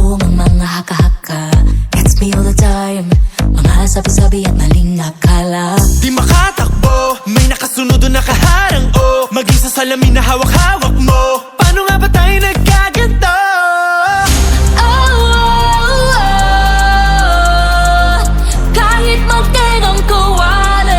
buong ang mga haka-haka. Gets me all the time, mga sabi-sabi at maling akala. Di makatakbo, may nakasunod o nakaharang o maging sa salamin na hawak-hawak mo. Paano nga ba tayo nagkaganto? Kahit magtingang ko, wala.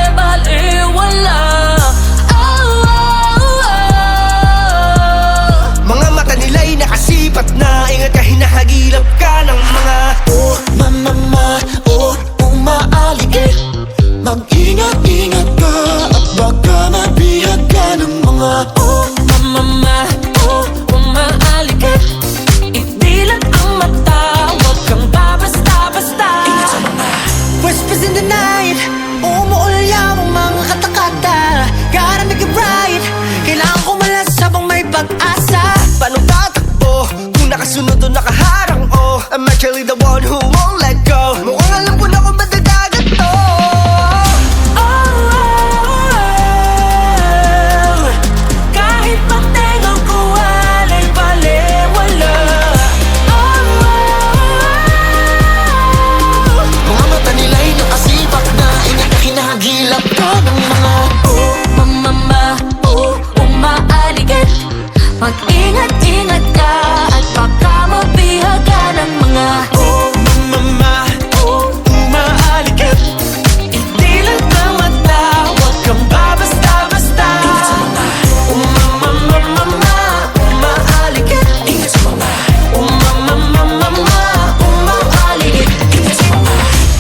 Mga mata nila'y nakasipat na, ingat ka, hinahagilap ka ng mga Oh, mama, oh, umaaligid. Mag-ingat-ingat ka at baka mabihag ka ng mga Oh, mama, oh, umaalikid. Idilat ang mata, huwag kang babasta-basta. whispers in the night. Umuulyaw ang mga katakata. Gotta make it right. Kailangan ko malas habang may pag-asa. Paano tatakbo kung nakasunod o nakaharang o I'm actually the one who won't let go. Mukhang alam ko na kung ba't nagkaganto. Kahit magtingang ko, wala'y baliwala. mga mata nila'y nakasipak na, ingat na hinahagilap ka ng mga Oh, mama, oh, umaaligid. Mag-ingat-ingat ka at baka mabihag ka ng mga Oh, mama, oh, umaalikid. idilat ng mata, huwag kang babasta-basta. Oh, mama, umaaligid. ingat sa mga Oh, mama, umaaligid.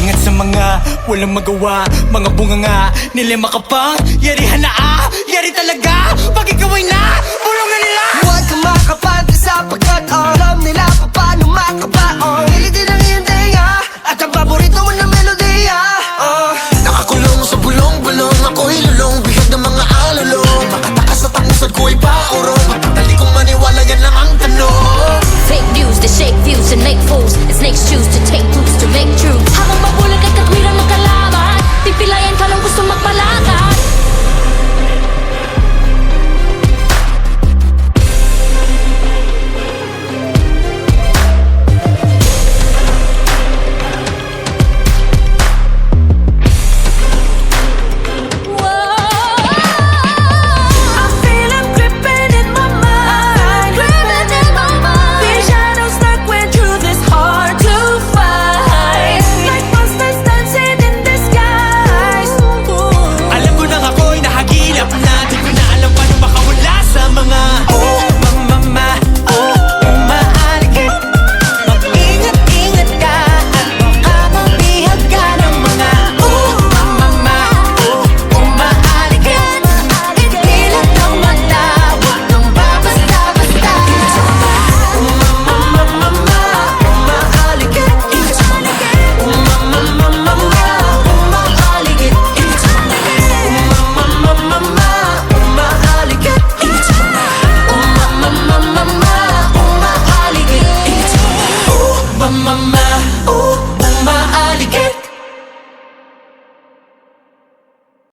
Ingat sa mga walang magawa, mga bunganga nila makapang yarihan na yari talaga. Pag ikaw ay na, bulungan nila. Huwag kang makapante sapagkat alam nila pa paano makabaon. Hilitin ang iyong tenga at ang paborito mo na melodiya. nakakulong sa bulong-bulong. Ako'y lulong, bihag ng mga alulong. Makatakas at ang usad ko'y paurong. Matadali kong maniwala, yan lang ang tanong. Fake news, they shake views and make fools. And snakes choose to